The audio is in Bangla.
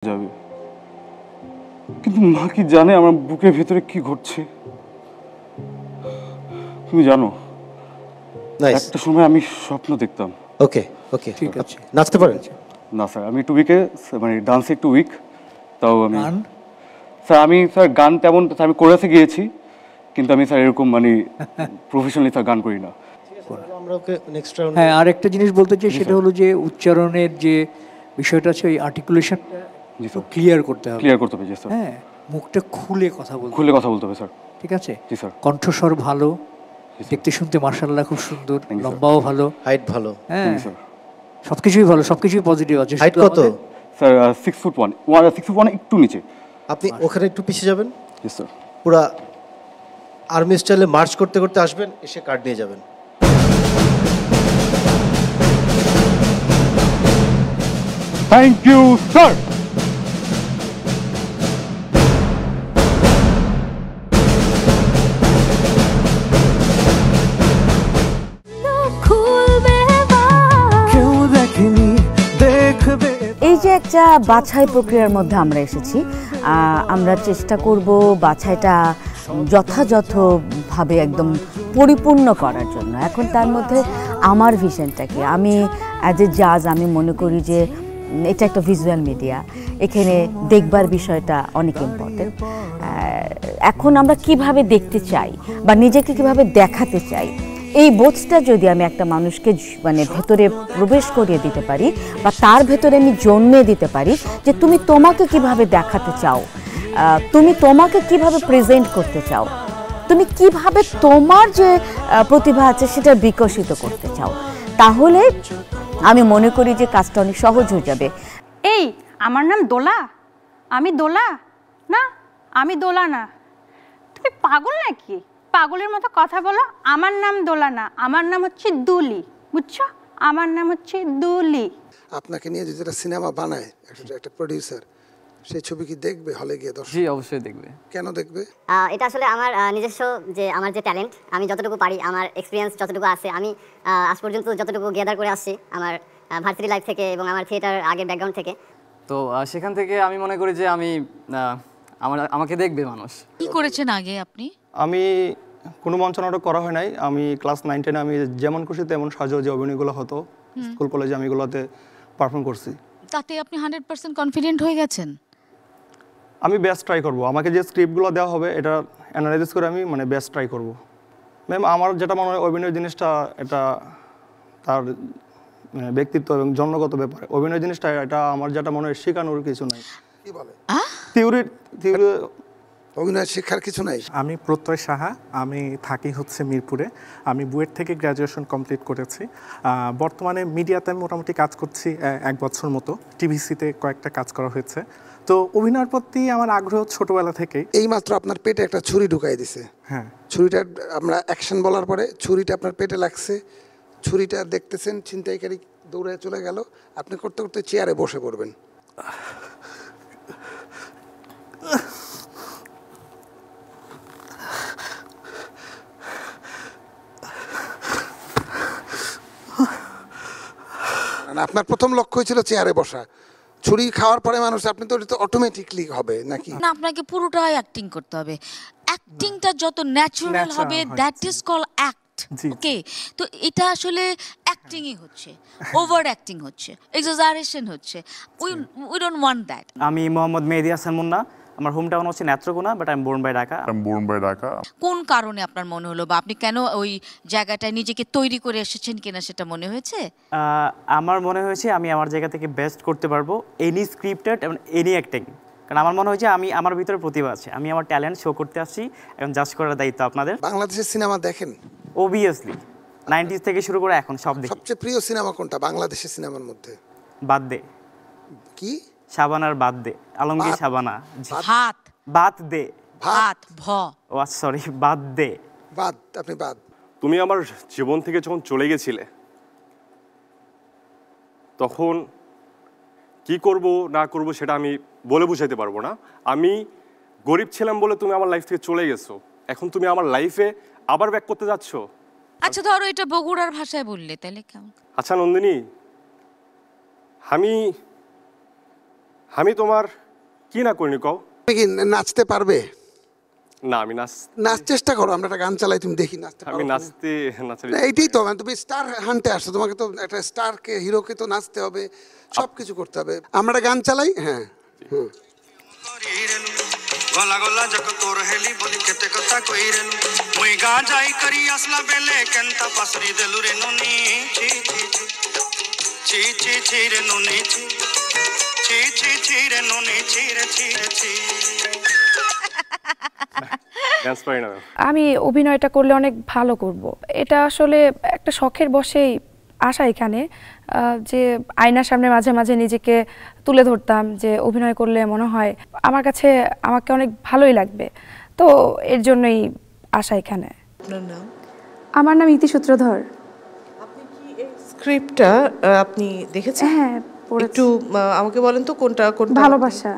যাবে, কিন্তু মা কি জানে আমার বুকের ভেতরে কি ঘটছে? তুমি জানো একটা সময় আমি স্বপ্ন দেখতাম। ওকে ওকে ঠিক আছে, নাচতে পারেন? না স্যার, আমি একটু উইকে, মানে ডান্সে একটু উইক। তাও আমি স্যার গান তেমন আমি কোরাসে গিয়েছি, কিন্তু আমি স্যার এরকম মানে প্রফেশনালি স্যার গান করি না। আমরা ওকে নেক্সট রাউন্ড। হ্যাঁ, আরেকটা জিনিস বলতে চাই, সেটা হলো যে উচ্চারণের যে বিষয়টা আছে, ওই আর্টিকুলেশনটা ক্লিয়ার করতে হবে। ক্লিয়ার করতে হবে স্যার। হ্যাঁ, মুখটা খুলে কথা বলতে, খুলে কথা বলতে হবে স্যার। ঠিক আছে? জি স্যার। কণ্ঠস্বর ভালো, দেখতে শুনতে মাশাআল্লাহ খুব সুন্দর, লম্বাও ভালো, হাইট ভালো। হ্যাঁ সবকিছুই ভালো, সবকিছুই পজিটিভ আছে। হাইট কত স্যার? 6'1", 6'1" একটু নিচে। আপনি ওখানে একটু পিছিয়ে যাবেন। জি স্যার। পুরা আর্মি স্টাইলে মার্চ করতে করতে আসবেন, এসে কার্ড নিয়ে যাবেন। Thank you sir. এই যে একটা বাছাই প্রক্রিয়ার মধ্যে আমরা এসেছি, আমরা চেষ্টা করব বাছাইটা যথাযথভাবে একদম পরিপূর্ণ করার জন্য। এখন তার মধ্যে আমার ভিশনটা কি, আমি অ্যাজ এ জাজ আমি মনে করি যে এটা একটা ভিজুয়াল মিডিয়া, এখানে দেখবার বিষয়টা অনেক ইম্পর্টেন্ট। এখন আমরা কিভাবে দেখতে চাই বা নিজেকে কিভাবে দেখাতে চাই, এই বোধটা যদি আমি একটা মানুষকে মানে ভেতরে প্রবেশ করিয়ে দিতে পারি বা তার ভেতরে আমি জন্মে দিতে পারি যে তুমি তোমাকে কিভাবে দেখাতে চাও, তুমি তোমাকে কিভাবে প্রেজেন্ট করতে চাও, তুমি কিভাবে তোমার যে প্রতিভা আছে সেটা বিকশিত করতে চাও, তাহলে আমি মনে করি যে কাজটা অনেক সহজ হয়ে যাবে। এই আমার নাম দোলা, আমি দোলা না, আমি দোলা না। তুমি পাগল নাকি? পাগলের মতো কথা বলো। আমার নাম দোলা না, আমার নাম হচ্ছে দুলি, বুঝছো? আমার নাম হচ্ছে দুলি। আপনাকে নিয়ে যদি একটা সিনেমা বানায় একটা প্রোডিউসার, সেই ছবি কি দেখবে হলে গিয়ে? দর্শক জি অবশ্যই দেখবে। কেন দেখবে? এটা আসলে আমার নিজস্ব যে আমার যে ট্যালেন্ট, আমি যতটুকু পারি, আমার এক্সপিরিয়েন্স যতটুকু আছে, আমি আজ পর্যন্ত যতটুকু গ্যাদার করে আসছি আমার ভার্সিটি লাইফ থেকে এবং আমার থিয়েটার আগের ব্যাকগ্রাউন্ড থেকে, তো সেখান থেকে আমি মনে করি যে আমি আমাকে দেখবে মানুষ। কি করেছেন আগে আপনি? আমি কোনো মঞ্চ নাটক করা হয় নাই। আমি ক্লাস 9-10 আমি যেমন খুশি তেমন সাজো যে অভিনয়গুলো হতো স্কুল কলেজে আমি এগুলোতে পারফর্ম করছি। তাতে আপনি 100% কনফিডেন্ট হয়ে গেছেন? আমি বেস্ট ট্রাই করব। আমাকে যে স্ক্রিপ্টগুলো দেওয়া হবে এটা অ্যানালাইসিস করে আমি মানে বেস্ট ট্রাই করব। ম্যাম আমার যেটা মনে হয় অভিনয় জিনিসটা এটা তার ব্যক্তিত্ব এবং জন্মগত ব্যাপার। অভিনয় জিনিসটা এটা আমার যেটা মনে হয় শেখানোর কিছু নাই। কি বলে? থিওরি অভিনয় শিক্ষার কিছু নাই। আমি প্রত্যয় সাহা, আমি থাকি হচ্ছে মিরপুরে। আমি বুয়েট থেকে গ্র্যাজুয়েশন কমপ্লিট করেছি। বর্তমানে মিডিয়াতে আমি মোটামুটি কাজ করছি 1 বছর মতো। টিভিসিতে কয়েকটা কাজ করা হয়েছে। তো অভিনয়ের প্রতি আমার আগ্রহ ছোটবেলা থেকেই। এইমাত্র আপনার পেটে একটা ছুরি ঢুকাই দিছে। হ্যাঁ, ছুরিটা আমরা অ্যাকশন বলার পরে ছুরিটা আপনার পেটে লাগছে, ছুরিটা দেখতেছেন, ছিনতাইকারী দৌড়ে চলে গেল, আপনি করতে করতে চেয়ারে বসে পড়বেন। আপনার প্রথম লক্ষ্য ছিল চেয়ারে বসা, ছুরি খাওয়ার পরে মানুষ আপনি তো এটা অটোমেটিকলি হবে নাকি? না, আপনাকে পুরোটাই অ্যাক্টিং করতে হবে। অ্যাক্টিংটা যত ন্যাচারাল হবে that is call act. Okay, তো এটা আসলে অ্যাক্টিংই হচ্ছে, ওভার অ্যাক্টিং হচ্ছে, এক্সাজারেশন হচ্ছে। We don't want that. আমি মোহাম্মদ মেহেদী হাসান মুন্না, আমার হোম টাউন হচ্ছে Netrokona, but I am born by Dhaka. কোন কারণে আপনার মনে হলো বা আপনি কেন ওই জায়গাটায় নিজেকে তৈরি করে এসেছেন কিনা সেটা মনে হয়েছে? আমার মনে হয়েছে আমি আমার জায়গা থেকে বেস্ট করতে পারবো এনি স্ক্রিপ্টেড এবং এনি অ্যাক্টিং। কারণ আমার মনে হয়েছে আমি আমার ভিতরে প্রতিভা আছে, আমি আমার ট্যালেন্ট শো করতে আসছি, এখন জাজ করার দায়িত্ব আপনাদের। বাংলাদেশের সিনেমা দেখেন? অবভিয়াসলি 90s থেকে শুরু করে এখন সব দেখি। সবচেয়ে প্রিয় সিনেমা কোনটা বাংলাদেশের সিনেমার মধ্যে? বাদ দে। কি? শাবানার বাদ দে, আলমগীর শাবানা। ভাত বাদ দে, ভাত ভ ও সরি বাদ দে। বাদ, আপনি বাদ। তুমি আমার জীবন থেকে যখন চলে গেছিলে তখন কি করব না করব সেটা আমি বলে বুঝাইতে পারবো না। আমি গরিব ছিলাম বলে তুমি আমার লাইফ থেকে চলে গেছো, এখন তুমি আমার লাইফে আবার ব্যাক করতে যাচ্ছ। আচ্ছা ধরো এটা বগুড়ার ভাষায় বললে তাহলে কেমন? আচ্ছা নন্দিনী, আমি তোমার কি না করিনি কও? তুমি কি নাচতে পারবে? না আমি নাচ চেষ্টা করো, আমরা একটা গান চালাই, তুমি দেখি নাচতে আমি পারো। নাচতে এইটাই তো, তুমি স্টার হান্টে আসছো, তোমাকে তো একটা স্টারকে, হিরোকে তো নাচতে হবে, সবকিছু করতে হবে। আমরা একটা গান চালাই। হ্যাঁ গলা গলা যক তোর হেলি বলি কেতে কথা কইরেলু মুই গা যাই করি আসলা বেলে কেনতা পাসরি দেলু রে ননি ছি ছি ছি ছি ছি রে ননি ছি ছি ছি ছি রে ননি ছি রে ছি রে ছি। আমি অভিনয়টা করলে অনেক ভালো করব, এটা আসলে একটা শখের বশেই আসা এখানে, যে আয়নার সামনে মাঝে মাঝে নিজেকে তুলে ধরতাম যে অভিনয় করলে মনে হয় আমার কাছে আমাকে অনেক ভালোই লাগবে, তো এর জন্যই আসা এখানে। আপনার নাম? আমার নাম ইতি সূত্রধর। আপনি কি এই স্ক্রিপ্টটা আপনি দেখেছেন? হ্যাঁ, একটু আমাকে বলেন তো কোনটা ভালোবাসা।